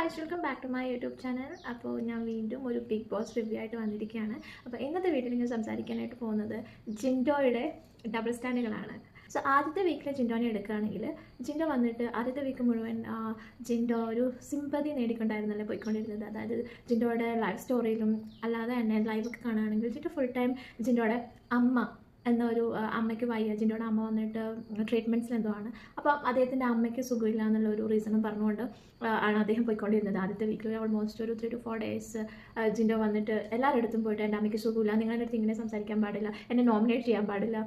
Guys, welcome back to my YouTube channel. അപ്പോൾ ഞാൻ വീണ്ടും ഒരു ബിഗ് ബോസ് റിവ്യൂ ആയിട്ട് വന്നിരിക്കുകയാണ്. അപ്പോൾ ഇന്നത്തെ വീഡിയോയിൽ ഞാൻ സംസാരിക്കാനായിട്ട് പോകുന്നത് ജിൻഡോയുടെ ഡബിൾ സ്റ്റാൻഡുകളാണ്. സോ ആദ്യത്തെ വീക്കിലെ ജിൻഡോനെ എടുക്കുകയാണെങ്കിൽ ജിൻഡോ വന്നിട്ട് ആദ്യത്തെ വീക്ക് മുഴുവൻ ജിൻഡോ ഒരു സിമ്പതി നേടിക്കൊണ്ടായിരുന്നല്ലേ പോയിക്കൊണ്ടിരുന്നത്. അതായത് ജിൻഡോയുടെ ലൈഫ് സ്റ്റോറിയിലും അല്ലാതെ തന്നെ ലൈവൊക്കെ കാണുകയാണെങ്കിൽ ജിൻഡോ ഫുൾ ടൈം ജിൻഡോയുടെ അമ്മ എന്നൊരു അമ്മയ്ക്ക് വയ്യ, ജിൻഡോയുടെ അമ്മ വന്നിട്ട് ട്രീറ്റ്മെൻറ്റ്സിൽ എന്തോ ആണ്. അപ്പം അദ്ദേഹത്തിൻ്റെ അമ്മയ്ക്ക് സുഖമില്ല എന്നുള്ള ഒരു റീസണും പറഞ്ഞുകൊണ്ട് ആണ് അദ്ദേഹം പോയിക്കൊണ്ടിരുന്നത്. ആദ്യത്തെ വീക്കിൽ ഓൾമോസ്റ്റ് ഒരു 3 to 4 days ജിൻഡോ വന്നിട്ട് എല്ലാവരുടെ അടുത്തും പോയിട്ട് എൻ്റെ അമ്മയ്ക്ക് സുഖമില്ല, നിങ്ങളുടെ അടുത്ത് ഇങ്ങനെ സംസാരിക്കാൻ പാടില്ല, എന്നെ നോമിനേറ്റ് ചെയ്യാൻ പാടില്ല,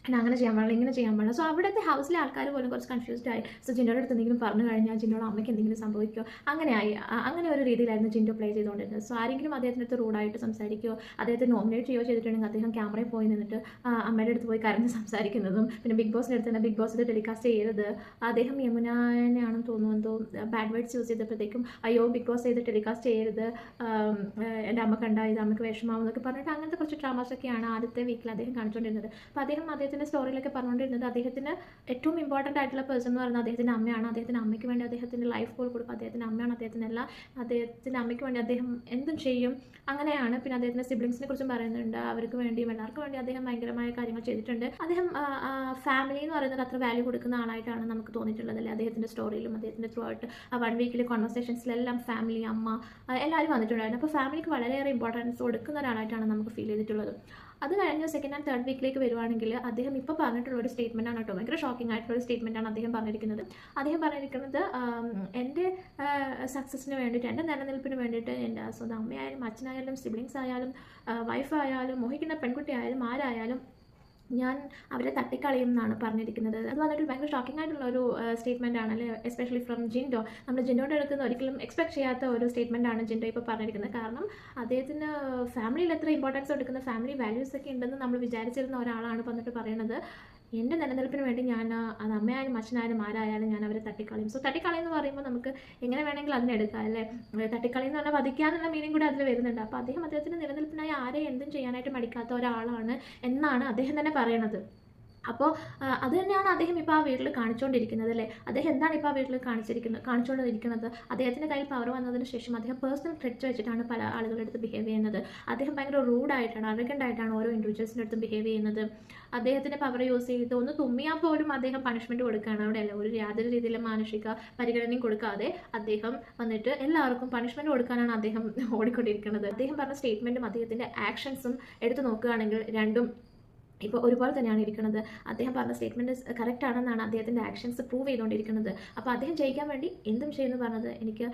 എന്നെ അങ്ങനെ ചെയ്യാൻ പാടില്ല, ഇങ്ങനെ ചെയ്യാൻ പാടില്ല. സോ അവിടുത്തെ ഹൗസിലെ ആൾക്കാർ പോലും കുറച്ച് കൺഫ്യൂസ്ഡ് ആയി. സോ ജിൻഡോയുടെ അടുത്ത് എന്തെങ്കിലും പറഞ്ഞു കഴിഞ്ഞാൽ ജിൻഡോയുടെ അമ്മയ്ക്ക് എന്തെങ്കിലും സംഭവിക്കുമോ, അങ്ങനെ ഒരു രീതിയിലായിരുന്നു ജിൻഡോ പ്ലേ ചെയ്തുകൊണ്ടിരുന്നത്. സോ ആരെങ്കിലും അദ്ദേഹത്തിൻ്റെ അടുത്ത് റൂഡായിട്ട് സംസാരിക്കുകയോ അദ്ദേഹത്തെ നോമിനേറ്റ് ചെയ്യുകയോ ചെയ്തിട്ടുണ്ടെങ്കിൽ അദ്ദേഹം ക്യാമറയിൽ പോയി നിന്നിട്ട് അമ്മയുടെ അടുത്ത് പോയി കരഞ്ഞ് സംസാരിക്കുന്നതും, പിന്നെ ബിഗ് ബോസിൻ്റെ അടുത്ത് തന്നെ ബിഗ് ബോസ് ഇത് ടെലികാസ്റ്റ് ചെയ്യരുത്, അദ്ദേഹം യമുനാനെയാണെന്ന് തോന്നുന്നു എന്തോ ബാഡ് വേർഡ്സ് യൂസ് ചെയ്തപ്പോഴത്തേക്കും അയ്യോ ബിഗ് ബോസ് ചെയ്ത് ടെലികാസ്റ്റ് ചെയ്യരുത്, എൻ്റെ അമ്മ കണ്ട ഇത് അമ്മയ്ക്ക് വിഷമാവും എന്നൊക്കെ പറഞ്ഞിട്ട് അങ്ങനത്തെ കുറച്ച് ഡ്രാമാസൊക്കെയാണ് ആദ്യത്തെ വീക്കിൽ അദ്ദേഹം കാണിച്ചുകൊണ്ടിരുന്നത്. അപ്പോൾ അദ്ദേഹത്തിൻ്റെ സ്റ്റോറിയിലൊക്കെ പറഞ്ഞുകൊണ്ടിരുന്നത് അദ്ദേഹത്തിന് ഏറ്റവും ഇമ്പോർട്ടൻ്റ് ആയിട്ടുള്ള പേഴ്സൺ എന്ന് പറയുന്നത് അദ്ദേഹത്തിൻ്റെ അമ്മയാണ്. അദ്ദേഹത്തിൻ്റെ അമ്മയ്ക്ക് വേണ്ടി അദ്ദേഹത്തിൻ്റെ ലൈഫ് പോൾ കൊടുക്കും, അദ്ദേഹത്തിൻ്റെ അമ്മയാണ് അദ്ദേഹത്തിനെല്ലാം, അദ്ദേഹത്തിൻ്റെ അമ്മയ്ക്ക് വേണ്ടി അദ്ദേഹം എന്തും ചെയ്യും, അങ്ങനെയാണ്. പിന്നെ അദ്ദേഹത്തിൻ്റെ സിബ്ലിങ്സിനെ കുറിച്ചും പറയുന്നുണ്ട്, അവർക്ക് വേണ്ടിയും എല്ലാവർക്കും വേണ്ടി അദ്ദേഹം ഭയങ്കരമായ കാര്യങ്ങൾ ചെയ്തിട്ടുണ്ട്. അദ്ദേഹം ഫാമിലി എന്ന് പറയുന്നത് അത്ര വാല്യൂ കൊടുക്കുന്ന ആളായിട്ടാണ് നമുക്ക് തോന്നിയിട്ടുള്ളത് അല്ലേ. അദ്ദേഹത്തിൻ്റെ സ്റ്റോറിയിലും അദ്ദേഹത്തിൻ്റെ ത്രൂ ആയിട്ട് 1 വീക്കിലെ കോൺവെർസേഷൻസിലെല്ലാം ഫാമിലി, അമ്മ എല്ലാവരും വന്നിട്ടുണ്ടായിരുന്നു. അപ്പോൾ ഫാമിലിക്ക് വളരെയേറെ ഇമ്പോർട്ടൻസ് കൊടുക്കുന്ന ഒരാളായിട്ടാണ് നമുക്ക് ഫീൽ ചെയ്തിട്ടുള്ളത്. അത് കഴിഞ്ഞ് 2nd and 3rd വീക്കിലേക്ക് വരുവാണെങ്കിൽ അദ്ദേഹം ഇപ്പോൾ പറഞ്ഞിട്ടുള്ള ഒരു സ്റ്റേറ്റ്മെൻ്റ് ആണ് കേട്ടോ, ഭയങ്കര ഷോക്കിംഗ് ആയിട്ടുള്ള ഒരു സ്റ്റേറ്റ്മെൻ്റ് ആണ് അദ്ദേഹം പറഞ്ഞിരിക്കുന്നത്. എൻ്റെ സക്സസ്സിന് വേണ്ടിയിട്ട്, എൻ്റെ നിലനിൽപ്പിന് വേണ്ടിയിട്ട് എൻ്റെ സ്വന്തം അമ്മയായാലും അച്ഛനായാലും സിബ്ലിങ്സ് ആയാലും വൈഫായാലും മോഹിക്കുന്ന പെൺകുട്ടി ആയാലും ആരായാലും ഞാൻ അവരെ തട്ടിക്കളയും എന്നാണ് പറഞ്ഞിരിക്കുന്നത്. അത് വന്നിട്ട് ഭയങ്കര ഷോക്കിംഗ് ആയിട്ടുള്ള ഒരു സ്റ്റേറ്റ്മെൻ്റ് ആണ് അല്ലേ, എസ്പെഷ്യലി ഫ്രം ജിൻഡോ. നമ്മൾ ജിൻഡോയുടെ അടുത്ത് ഒരിക്കലും എക്സ്പെക്ട് ചെയ്യാത്ത ഒരു സ്റ്റേറ്റ്മെൻ്റ് ആണ് ജിൻഡോ ഇപ്പോൾ പറഞ്ഞിരിക്കുന്നത്. കാരണം അദ്ദേഹത്തിന് ഫാമിലിയിൽ എത്ര ഇമ്പോർട്ടൻസ് കൊടുക്കുന്ന ഫാമിലി വാല്യൂസ് ഒക്കെ ഉണ്ടെന്ന് നമ്മൾ വിചാരിച്ചിരുന്ന ഒരാളാണ് വന്നിട്ട് പറയുന്നത് എൻ്റെ നിലനിൽപ്പിന് വേണ്ടി ഞാൻ അത് അമ്മയായാലും അച്ഛനായാലും ആരായാലും ഞാൻ അവരെ തട്ടിക്കളയും. സോ തട്ടിക്കളയെന്ന് പറയുമ്പോൾ നമുക്ക് എങ്ങനെ വേണമെങ്കിൽ അതിനെടുക്കാം അല്ലേ. തട്ടിക്കളയെന്ന് പറഞ്ഞാൽ വധിക്കാന്നുള്ള മീനിങ് കൂടി അതിൽ വരുന്നുണ്ട്. അപ്പോൾ അദ്ദേഹത്തിൻ്റെ നിലനിൽപ്പിനായി ആരെയും എന്തും ചെയ്യാനായിട്ട് മടിക്കാത്ത ഒരാളാണ് എന്നാണ് അദ്ദേഹം തന്നെ പറയണത്. അപ്പോൾ അത് തന്നെയാണ് അദ്ദേഹം ഇപ്പോൾ ആ വീട്ടിൽ കാണിച്ചുകൊണ്ടിരിക്കുന്നത് അല്ലേ. അദ്ദേഹം എന്താണ് ഇപ്പോൾ ആ വീട്ടിൽ കാണിച്ചുകൊണ്ടിരിക്കുന്നത്? അദ്ദേഹത്തിൻ്റെ കയ്യിൽ പവർ വന്നതിന് ശേഷം അദ്ദേഹം പേഴ്സണൽ ത്രെറ്റ് വെച്ചിട്ടാണ് പല ആളുകളുടെ അടുത്ത് ബിഹേവ് ചെയ്യുന്നത്. അദ്ദേഹം ഭയങ്കര റൂഡായിട്ടാണ്, അറഗൻ്റ് ആയിട്ടാണ് ഓരോ ഇൻഡിവിജ്വൽസിൻ്റെ അടുത്തും ബിഹേവ് ചെയ്യുന്നത്. അദ്ദേഹത്തിൻ്റെ പവർ യൂസ് ചെയ്ത് ഒന്ന് തുമ്മിയാൽ പോലും അദ്ദേഹം പണിഷ്മെൻറ്റ് കൊടുക്കുകയാണ് അവിടെ അല്ലേ. യാതൊരു രീതിയിലും മാനുഷിക പരിഗണനയും കൊടുക്കാതെ അദ്ദേഹം വന്നിട്ട് എല്ലാവർക്കും പണിഷ്മെൻറ്റ് കൊടുക്കാനാണ് അദ്ദേഹം ഓടിക്കൊണ്ടിരിക്കുന്നത്. അദ്ദേഹം പറഞ്ഞ സ്റ്റേറ്റ്മെൻറ്റും അദ്ദേഹത്തിൻ്റെ ആക്ഷൻസും എടുത്തു നോക്കുകയാണെങ്കിൽ രണ്ടും ഇപ്പോൾ ഒരുപോലെ തന്നെയാണ് ഇരിക്കുന്നത്. അദ്ദേഹം പറഞ്ഞ സ്റ്റേറ്റ്മെൻറ്റ് കറക്റ്റ് ആണെന്നാണ് അദ്ദേഹത്തിൻ്റെ ആക്ഷൻസ് പ്രൂവ് ചെയ്തുകൊണ്ടിരിക്കുന്നത്. അപ്പോൾ അദ്ദേഹം ജയിക്കാൻ വേണ്ടി എന്തും ചെയ്യുമെന്ന് പറഞ്ഞത് എനിക്ക്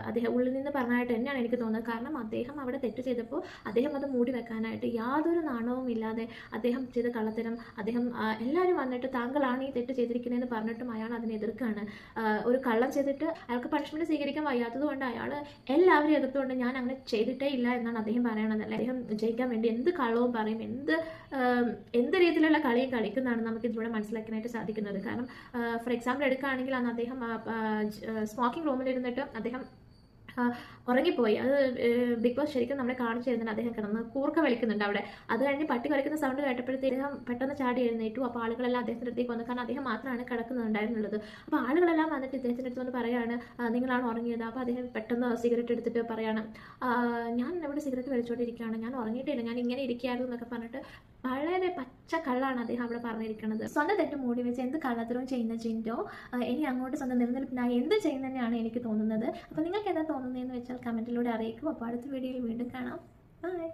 അദ്ദേഹം ഉള്ളിൽ നിന്ന് പറഞ്ഞായിട്ട് തന്നെയാണ് എനിക്ക് തോന്നുന്നത്. കാരണം അദ്ദേഹം അവിടെ തെറ്റ് ചെയ്തപ്പോൾ അദ്ദേഹം അത് മൂടി വെക്കാനായിട്ട് യാതൊരു നാണവും ഇല്ലാതെ അദ്ദേഹം ചെയ്ത കള്ളത്തരം അദ്ദേഹം എല്ലാവരും വന്നിട്ട് താങ്കളാണ് ഈ തെറ്റ് ചെയ്തിരിക്കുന്നതെന്ന് പറഞ്ഞിട്ടും അയാൾ അതിനെ എതിർക്കുകയാണ്. ഒരു കള്ളം ചെയ്തിട്ട് അയാൾക്ക് പണിഷ്മെൻറ്റ് സ്വീകരിക്കാൻ വയ്യാത്തത് കൊണ്ട് അയാൾ എല്ലാവരും എതിർത്തുകൊണ്ട് ഞാൻ അങ്ങനെ ചെയ്തിട്ടേ ഇല്ല എന്നാണ് അദ്ദേഹം പറയണത്. അദ്ദേഹം ജയിക്കാൻ വേണ്ടി എന്ത് കള്ളവും പറയും, എന്ത് രീതിയിലുള്ള കളിയും കളിക്കുന്നതാണ് നമുക്ക് ഇതിലൂടെ മനസ്സിലാക്കാനായിട്ട് സാധിക്കുന്നത്. കാരണം ഫോർ എക്സാമ്പിൾ എടുക്കുകയാണെങ്കിൽ അന്ന് അദ്ദേഹം സ്മോക്കിംഗ് റൂമിലിരുന്നിട്ട് അദ്ദേഹം ഉറങ്ങിപ്പോയി. അത് ബിഗ് ബോസ് ശരിക്കും നമ്മളെ കാണിച്ചു തരുന്നുണ്ട്. അദ്ദേഹം കിടന്ന് കൂർക്ക വലിക്കുന്നുണ്ട് അവിടെ. അത് കഴിഞ്ഞ് പട്ടി കളിക്കുന്ന സൗണ്ട് കേട്ടപ്പോഴത്തേക്ക് അദ്ദേഹം പെട്ടെന്ന് ചാടി എഴുന്നേറ്റു. അപ്പോൾ ആളുകളെല്ലാം അദ്ദേഹത്തിൻ്റെ അടുത്തേക്ക് വന്നു. കാരണം അദ്ദേഹം മാത്രമാണ് കിടക്കുന്നുണ്ടായിരുന്നുള്ളത്. അപ്പോൾ ആളുകളെല്ലാം വന്നിട്ട് ഇദ്ദേഹത്തിൻ്റെ അടുത്ത് വന്ന് പറയുകയാണ് നിങ്ങളാണ് ഉറങ്ങിയത്. അപ്പോൾ അദ്ദേഹം പെട്ടെന്ന് സിഗരറ്റ് എടുത്തിട്ട് പറയാണ് ഞാൻ ഇവിടെ സിഗരറ്റ് വലിച്ചുകൊണ്ടിരിക്കുകയാണ്, ഞാൻ ഉറങ്ങിയിട്ടില്ല, ഞാൻ ഇങ്ങനെ ഇരിക്കുകയായിരുന്നു എന്നൊക്കെ പറഞ്ഞിട്ട് വളരെ പച്ച കള്ളാണ് അദ്ദേഹം അവിടെ പറഞ്ഞിരിക്കുന്നത്. സ്വന്തം തെറ്റ് മൂടി വെച്ച് എന്ത് കള്ളത്തരവും ചെയ്യുന്ന ജിൻഡോ ഇനി അങ്ങോട്ട് സ്വന്തം നിലനിൽപ്പിനായി എന്ത് ചെയ്യുന്നതന്നെയാണ് എനിക്ക് തോന്നുന്നത്. അപ്പോൾ നിങ്ങൾക്ക് എന്താ തോന്നുന്നതെന്ന് വെച്ചാൽ കമൻറ്റിലൂടെ അറിയിക്കും. അപ്പോൾ അടുത്ത വീഡിയോയിൽ വീണ്ടും കാണാം. ബൈ.